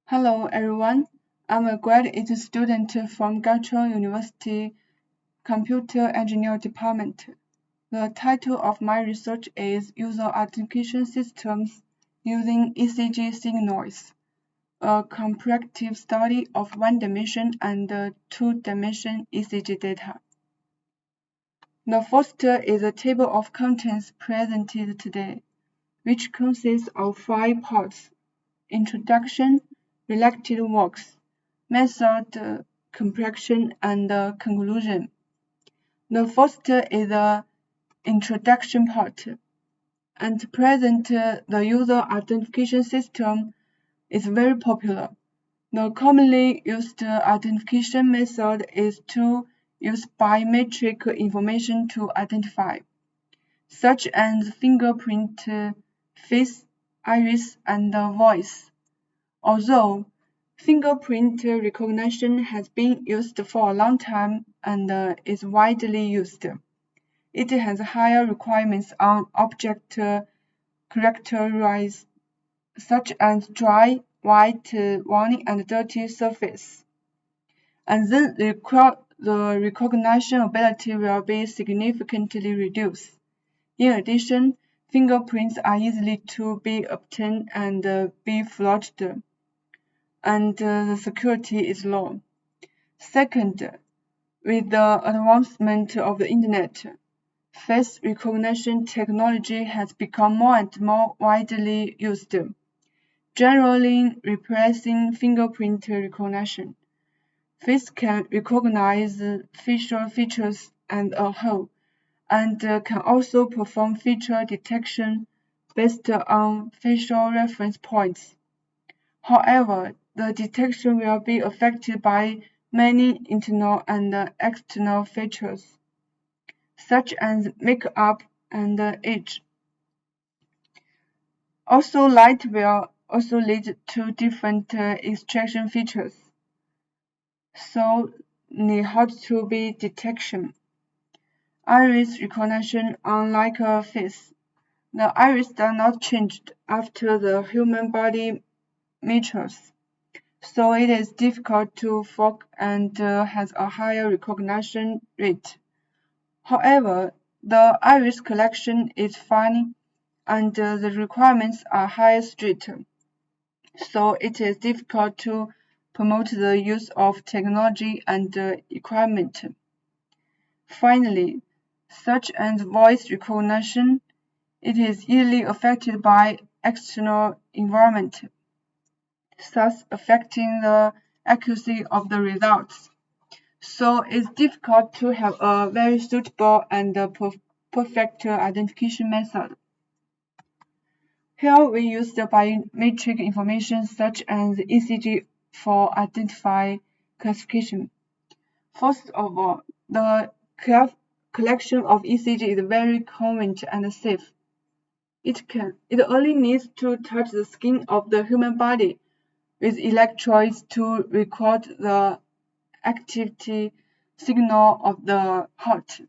Hello everyone, I'm a graduate student from Gachon University Computer Engineering Department. The title of my research is User Identification Systems Using ECG Signals, a comparative study of one-dimension and two-dimension ECG data. The first is a table of contents presented today, which consists of 5 parts: introduction, related works, method, comparison, and conclusion. The first is the introduction part. At present, the user identification system is very popular. The commonly used identification method is to use biometric information to identify, such as fingerprint, face, iris, and voice. Although fingerprint recognition has been used for a long time and is widely used, it has higher requirements on object characteristics such as dry, white, worn, and dirty surface. And then the recognition ability will be significantly reduced. In addition, fingerprints are easily to be obtained and be forged, and the security is low. Second, with the advancement of the Internet, face recognition technology has become more and more widely used, generally replacing fingerprint recognition. Face can recognize facial features as a whole, and can also perform feature detection based on facial reference points. However, the detection will be affected by many internal and external features, such as makeup and age. Also, light will also lead to different extraction features, so it has to be detection. Iris recognition, unlike a face, the iris does not change after the human body matures, so it is difficult to fork and has a higher recognition rate. However, the iris collection is fine and the requirements are high strict, so it is difficult to promote the use of technology and equipment. Finally, such as voice recognition, it is easily affected by external environment, thus affecting the accuracy of the results. So it's difficult to have a very suitable and perfect identification method. Here we use the biometric information such as ECG for identify classification. First of all, the collection of ECG is very convenient and safe. It only needs to touch the skin of the human body with electrodes to record the activity signal of the heart,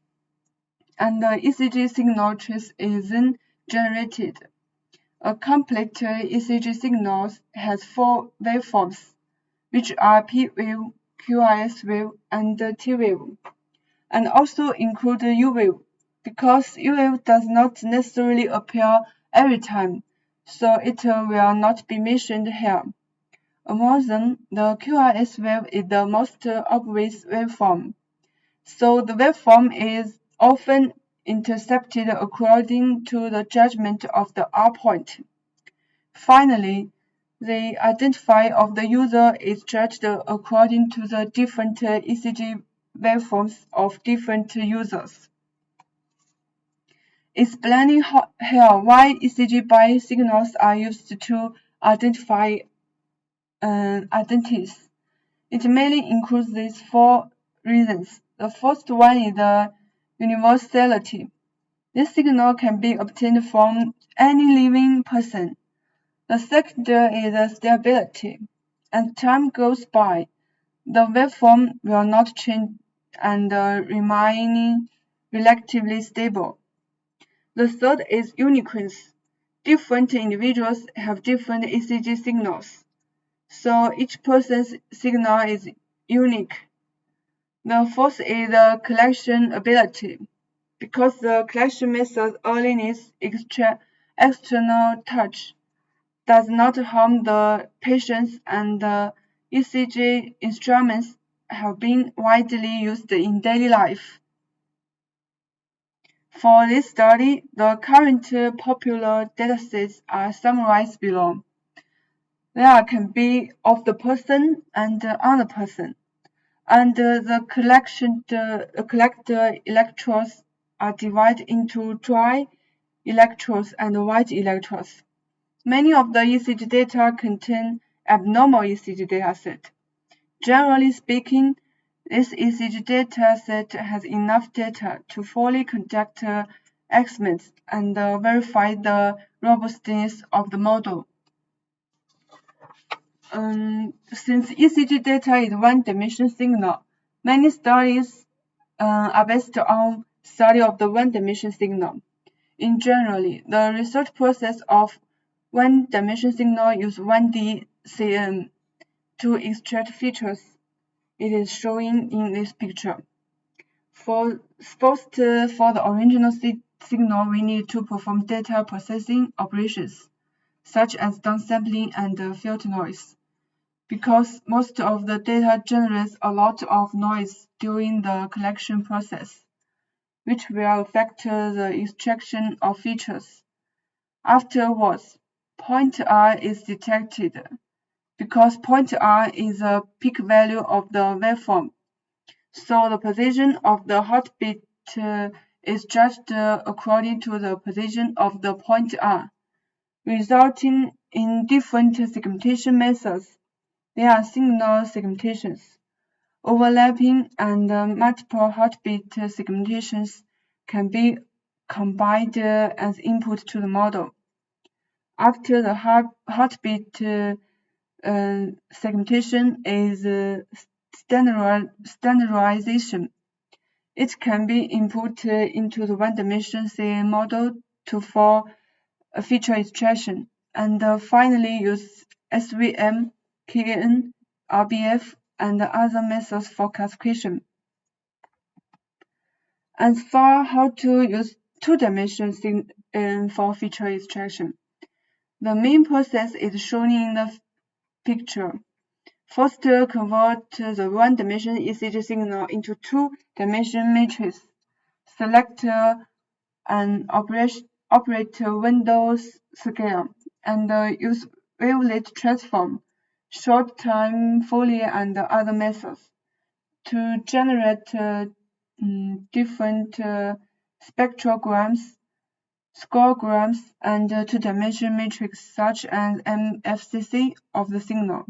and the ECG signal trace is then generated. A complete ECG signal has 4 waveforms, which are P wave, QRS wave, and T wave, and also include U wave, because U wave does not necessarily appear every time, so it will not be mentioned here. Among them, the QRS wave is the most obvious waveform, so the waveform is often intercepted according to the judgment of the R point. Finally, the identifier of the user is judged according to the different ECG waveforms of different users. Explaining here why ECG biosignals are used to identify identities. It mainly includes these 4 reasons. The first one is the universality. This signal can be obtained from any living person. The second is the stability. As time goes by, the waveform will not change and remain relatively stable. The third is uniqueness. Different individuals have different ECG signals. so each person's signal is unique. The fourth is the collection ability. Because the collection method only needs external touch, does not harm the patients, and the ECG instruments have been widely used in daily life. For this study, the current popular datasets are summarized below. There can be of the person and on the person, and the collector electrodes are divided into dry electrodes and wet electrodes. Many of the ECG data contain abnormal ECG dataset. Generally speaking, this ECG dataset has enough data to fully conduct experiments and verify the robustness of the model. Since ECG data is one-dimensional signal, many studies are based on study of the one-dimensional signal. In general, the research process of one-dimensional signal use 1D CM to extract features. It is shown in this picture. First, for the original signal, we need to perform data processing operations, such as downsampling and filter noise, because most of the data generates a lot of noise during the collection process, which will affect the extraction of features. Afterwards, point R is detected, because point R is a peak value of the waveform. So the position of the heartbeat is judged according to the position of the point R, resulting in different segmentation methods. There are signal segmentations, overlapping, and multiple heartbeat segmentations can be combined as input to the model. After the heartbeat segmentation is standardization. It can be input into the one-dimensional CAN model for a feature extraction, and finally use SVM, KN, RBF, and other methods for classification. As for how to use two-dimensional for feature extraction, the main process is shown in the picture. First, convert the one-dimensional ECG signal into two-dimensional matrix. Select an operator Windows scale and use wavelet transform, short time Fourier, and other methods to generate different spectrograms, scorograms, and two-dimensional matrix such as MFCC of the signal.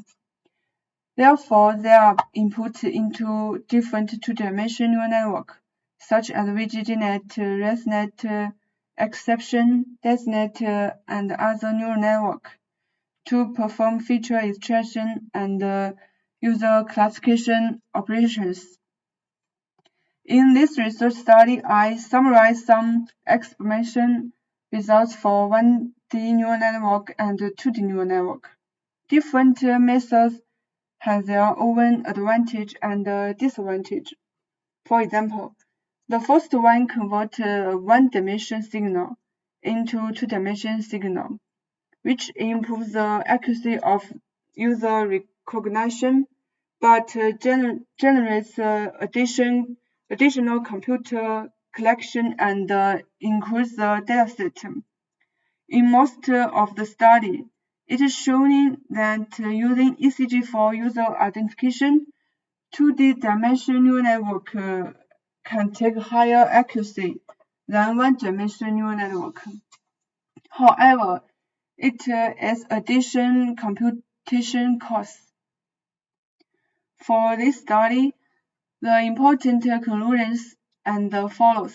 Therefore, they are input into different two-dimensional neural networks, such as VGGNet, ResNet, Exception, DesNet, and other neural networks, to perform feature extraction and user classification operations. In this research study, I summarized some experimentation results for 1D neural network and 2D neural network. Different methods have their own advantage and disadvantage. For example, the first one converts a one-dimensional signal into two-dimensional signal, which improves the accuracy of user recognition, but generates additional computer collection and increases the dataset. In most of the study, it is showing that using ECG for user identification, 2D dimensional neural network can take higher accuracy than one-dimensional neural network. However, it adds additional computation costs. For this study, the important conclusions and follows.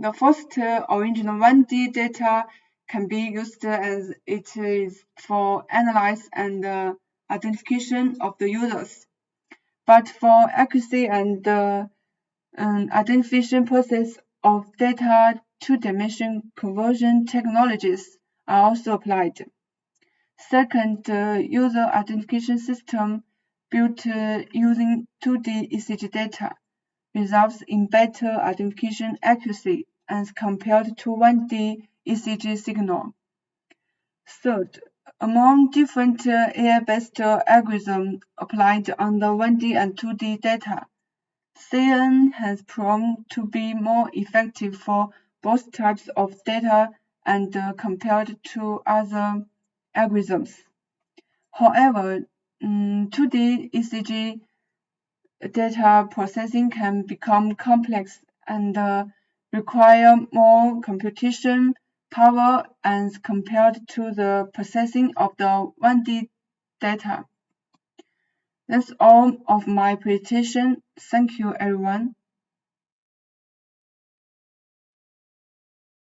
The first original 1D data can be used as it is for analysis and identification of the users. But for accuracy and identification process of data two-dimension conversion technologies are also applied. Second, the user identification system built using 2D ECG data results in better identification accuracy as compared to 1D ECG signal. Third, among different AI-based algorithms applied on the 1D and 2D data, CNN has proven to be more effective for both types of data and compared to other algorithms. However, 2D ECG data processing can become complex and require more computation power as compared to the processing of the 1D data. That's all of my presentation. Thank you, everyone.